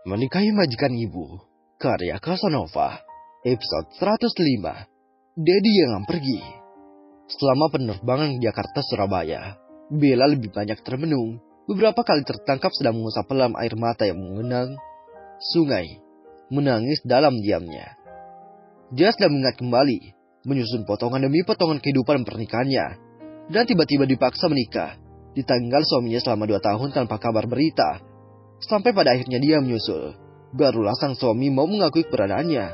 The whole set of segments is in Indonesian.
Menikahi Majikan Ibu, karya Casanova, episode 105, Dedi yang pergi. Selama penerbangan Jakarta-Surabaya, Bella lebih banyak termenung, beberapa kali tertangkap sedang mengusap pelam air mata yang mengenang sungai, menangis dalam diamnya. Dia sedang mengingat kembali, menyusun potongan demi potongan kehidupan pernikahannya, dan tiba-tiba dipaksa menikah, ditinggal suaminya selama 2 tahun tanpa kabar berita. Sampai pada akhirnya dia menyusul. Barulah sang suami mau mengakui keberadaannya.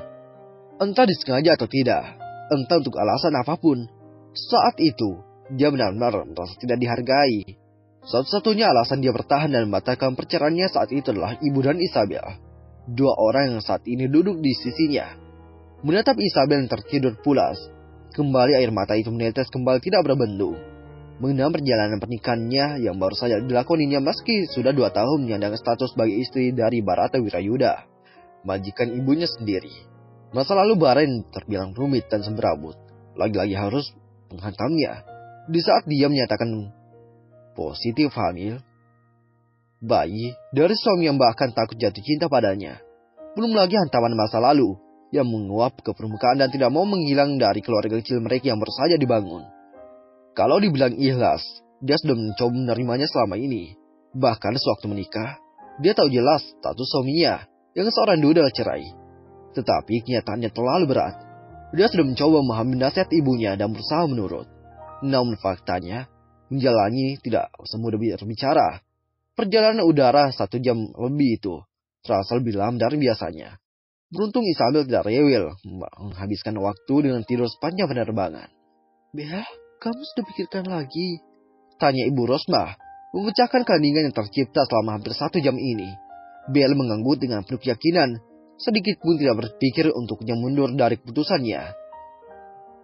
Entah disengaja atau tidak, entah untuk alasan apapun, saat itu dia benar-benar merasa tidak dihargai. Satu-satunya alasan dia bertahan dan membatalkan perceraiannya saat itu adalah ibu dan Isabel, 2 orang yang saat ini duduk di sisinya. Menatap Isabel yang tertidur pulas, kembali air mata itu menetes kembali tidak berbendung. Mengenang perjalanan pernikahannya yang baru saja dilakoninya meski sudah 2 tahun menyandang status sebagai istri dari Barata Wirayuda, majikan ibunya sendiri. Masa lalu Bara yang terbilang rumit dan semberabut, lagi-lagi harus menghantamnya. Di saat dia menyatakan positif hamil bayi dari suami yang bahkan takut jatuh cinta padanya. Belum lagi hantaman masa lalu yang menguap ke permukaan dan tidak mau menghilang dari keluarga kecil mereka yang baru saja dibangun. Kalau dibilang ikhlas, dia sudah mencoba menerimanya selama ini. Bahkan sewaktu menikah, dia tahu jelas status suaminya yang seorang duda cerai. Tetapi kenyataannya terlalu berat. Dia sudah mencoba memahami nasihat ibunya dan berusaha menurut. Namun faktanya, menjalani tidak semudah berbicara. Perjalanan udara 1 jam lebih itu terasa lebih lama dari biasanya. Beruntung Isabel tidak rewel menghabiskan waktu dengan tidur sepanjang penerbangan. "Bella, kamu sudah pikirkan lagi?" tanya Ibu Rosmah, memecahkan keheningan yang tercipta selama hampir 1 jam ini. Bella mengangguk dengan penuh keyakinan, sedikit pun tidak berpikir untuknya mundur dari keputusannya.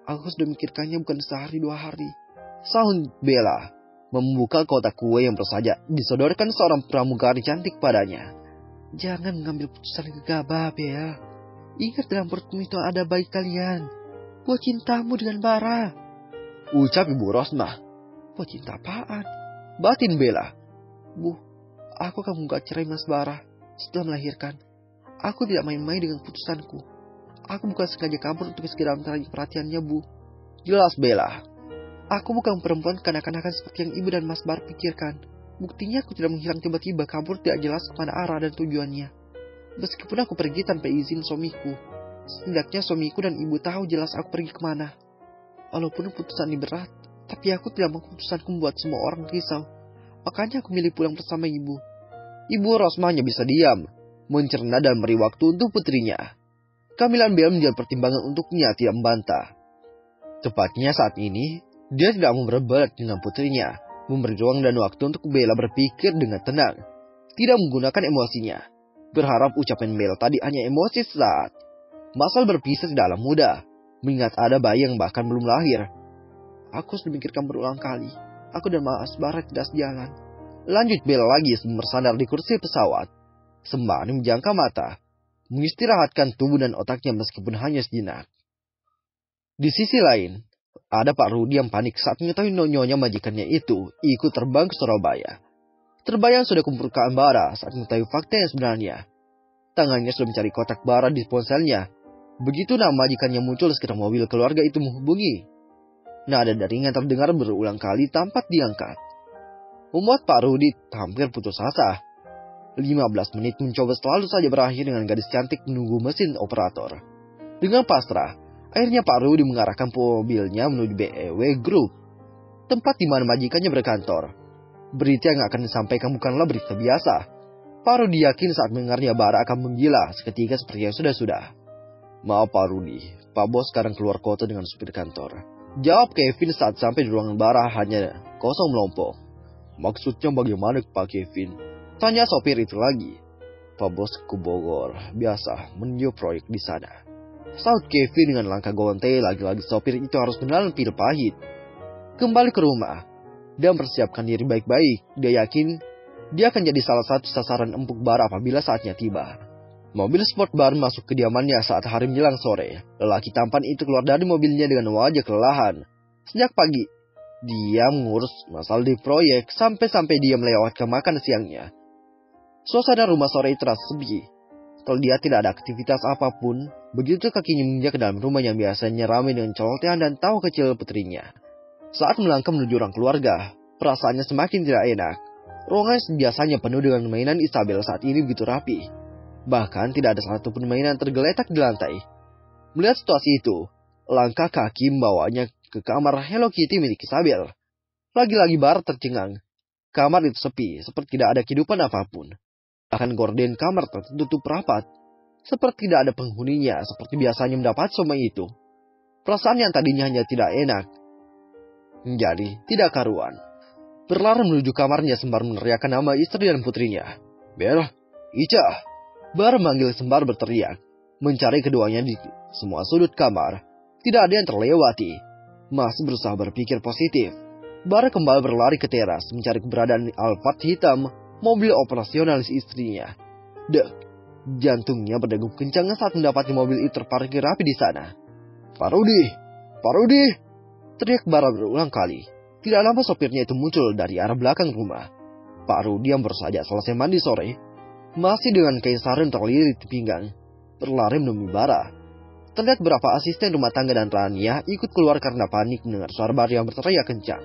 "Aku sudah mikirkannya bukan sehari 2 hari," sahut Bella, membuka kotak kue yang baru saja disodorkan seorang pramugari cantik padanya. "Jangan mengambil putusan gegabah, Bella. Ingat dalam perutmu itu ada bayi kalian. Buat cintamu dengan Bara," ucap Ibu Rosmah. "Buat cinta apaan?" batin Bella. "Bu, aku akan menggugat cerai Mas Bara setelah melahirkan. Aku tidak main-main dengan putusanku. Aku bukan sengaja kabur untuk sekedar mencari perhatiannya, Bu," jelas Bella. "Aku bukan perempuan kanak-kanakan seperti yang Ibu dan Mas Bara pikirkan. Buktinya aku tidak menghilang tiba-tiba kabur tidak jelas kemana arah dan tujuannya. Meskipun aku pergi tanpa izin suamiku, setidaknya suamiku dan Ibu tahu jelas aku pergi kemana. Walaupun keputusan ini berat, tapi aku tidak mau keputusanku membuat semua orang risau. Makanya aku milih pulang bersama Ibu." Ibu Rosmah hanya bisa diam, mencerna dan beri waktu untuk putrinya. Kehamilan Bella menjadi pertimbangan untuknya tidak membantah. Tepatnya saat ini, dia tidak mau berdebat dengan putrinya, memberi ruang dan waktu untuk Bella berpikir dengan tenang, tidak menggunakan emosinya. Berharap ucapan Bella tadi hanya emosi sesaat. Masal berpisah tidaklah mudah, mengingat ada bayi yang bahkan belum lahir. "Aku sudah memikirkan berulang kali. Aku dan Mas Bara tidak sejalan," lanjut Bella lagi bersandar di kursi pesawat, sembari menjangka mata, mengistirahatkan tubuh dan otaknya meskipun hanya sejenak. Di sisi lain, ada Pak Rudi yang panik saat mengetahui nyonya majikannya itu ikut terbang ke Surabaya. Terbayang sudah kumpulkan Bara saat mengetahui fakta yang sebenarnya. Tangannya sudah mencari kotak Bara di ponselnya. Begitu nama majikannya muncul, sekitar mobil keluarga itu menghubungi. Nada daringan terdengar berulang kali tanpa diangkat, membuat Pak Rudi hampir putus asa. 15 menit mencoba selalu saja berakhir dengan gadis cantik menunggu mesin operator. Dengan pasrah, akhirnya Pak Rudi mengarahkan mobilnya menuju BEW Group, tempat di mana majikannya berkantor. Berita yang akan disampaikan bukanlah berita biasa. Pak Rudi yakin saat mendengarnya Bara akan menggila seketika seperti yang sudah-sudah. "Maaf Pak Rudi, Pak Bos sekarang keluar kota dengan supir kantor," jawab Kevin saat sampai di ruangan Bara hanya kosong melompong. "Maksudnya bagaimana Pak Kevin?" tanya sopir itu lagi. "Pak Bos ke Bogor, biasa meninjau proyek di sana," sahut Kevin dengan langkah gonte. Lagi-lagi sopir itu harus menelan pil pahit. Kembali ke rumah dan persiapkan diri baik-baik. Dia yakin dia akan jadi salah satu sasaran empuk Bara apabila saatnya tiba. Mobil sport baru masuk ke kediamannya saat hari menjelang sore. Lelaki tampan itu keluar dari mobilnya dengan wajah kelelahan. Sejak pagi, dia mengurus masalah di proyek sampai-sampai dia melewatkan makan siangnya. Suasana rumah sore itu terasa sepi. Terlihat tidak ada aktivitas apapun, begitu kakinya menginjak ke dalam rumah yang biasanya ramai dengan celotehan dan tawa kecil putrinya. Saat melangkah menuju ruang keluarga, perasaannya semakin tidak enak. Ruangan biasanya penuh dengan mainan Isabel saat ini begitu rapi. Bahkan tidak ada satupun mainan tergeletak di lantai. Melihat situasi itu, langkah kaki membawanya ke kamar Hello Kitty milik Isabel. Lagi-lagi Bar tercengang. Kamar itu sepi, seperti tidak ada kehidupan apapun. Bahkan gorden kamar tertutup rapat, seperti tidak ada penghuninya, seperti biasanya mendapat semua itu. Perasaan yang tadinya hanya tidak enak, menjadi tidak karuan. Berlari menuju kamarnya sembari meneriakkan nama istri dan putrinya. Bel, Ica. Bar manggil sembari berteriak, mencari keduanya di semua sudut kamar. Tidak ada yang terlewati. Masih berusaha berpikir positif, Bar kembali berlari ke teras mencari keberadaan Alphard hitam, mobil operasionalis istrinya. Jantungnya berdegup kencang saat mendapati mobil itu terparkir rapi di sana. Parudi! Parudi! Teriak Bara berulang kali. Tidak lama sopirnya itu muncul dari arah belakang rumah. Pak Rudi yang baru saja selesai mandi sore, masih dengan kain sarung terlilit di pinggang, berlari menemui Bara. Terlihat beberapa asisten rumah tangga dan Rania ikut keluar karena panik mendengar suara Bara yang berteriak kencang.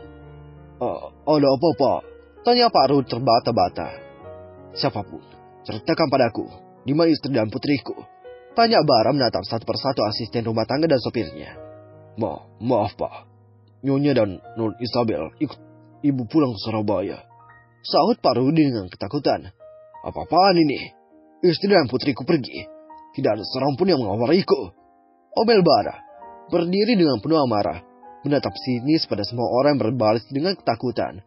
Ada apa, Pak? Tanya Pak Rudi terbata-bata. Siapapun, ceritakan padaku, di mana istri dan putriku? Tanya Bara menatap satu persatu asisten rumah tangga dan sopirnya. Maaf, Pak. Nyonya dan Non Isabel ikut ibu pulang ke Surabaya. Sahut Pak Rudi dengan ketakutan. Apa-apaan ini? Istri dan putriku pergi. Tidak ada seorang pun yang mengawariku. Obel Bara berdiri dengan penuh amarah, menatap sinis pada semua orang yang berbaris dengan ketakutan.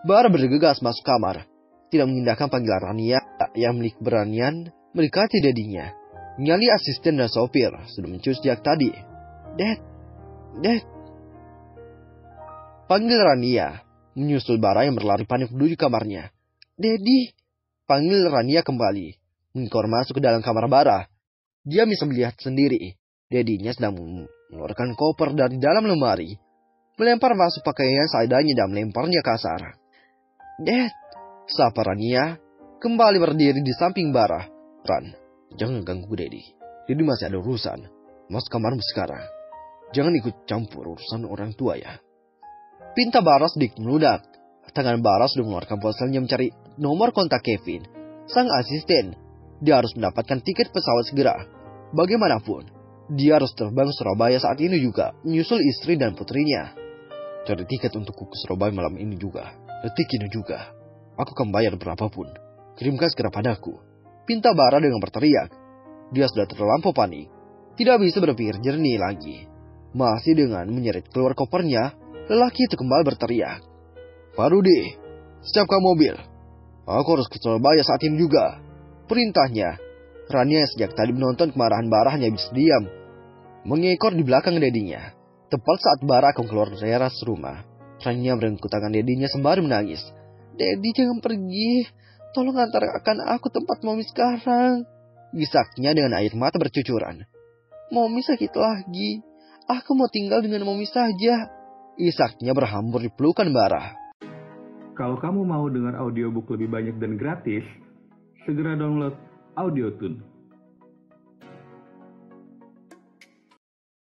Bara bergegas masuk kamar, tidak mengindahkan panggilan Rania yang memiliki keberanian mendekati dadinya. Nyali asisten dan sopir sudah mencus sejak tadi. Dad. Panggil Rania, menyusul Bara yang berlari panik menuju kamarnya. Daddy. Panggil Rania kembali, mengikor masuk ke dalam kamar Bara. Dia bisa melihat sendiri, Daddy-nya sedang mengeluarkan koper dari dalam lemari, melempar masuk pakaian seadanya dan melemparnya kasar. Dad, sapa Rania, kembali berdiri di samping Bara. Ran, jangan ganggu Daddy. Daddy masih ada urusan. Masuk kamarmu sekarang. Jangan ikut campur urusan orang tua ya. Pinta Bara sedikit meludak. Tangan Bara sudah mengeluarkan ponselnya mencari nomor kontak Kevin, sang asisten. Dia harus mendapatkan tiket pesawat segera. Bagaimanapun, dia harus terbang Surabaya saat ini juga, menyusul istri dan putrinya. Cari tiket untukku ke Surabaya malam ini juga. Detik ini juga. Aku akan bayar berapapun. Kirimkan segera padaku. Pinta Bara dengan berteriak. Dia sudah terlampau panik. Tidak bisa berpikir jernih lagi. Masih dengan menyeret keluar kopernya, lelaki itu kembali berteriak. Pak Rudi, siapkan mobil. Aku harus ke Surabaya saat ini juga. Perintahnya. Rania yang sejak tadi menonton kemarahan Bara hanya bisa diam, mengekor di belakang dedinya. Tepat saat Bara akan keluar dari teras rumah, Rania merengkuh tangan dedinya sembari menangis. Dedi, jangan pergi. Tolong antarkan aku tempat Mami sekarang. Gisaknya dengan air mata bercucuran. Mami sakit lagi. Aku mau tinggal dengan Mami saja. Isaknya berhambur di pelukan Bara. Kalau kamu mau dengar audiobook lebih banyak dan gratis, segera download Audiotune.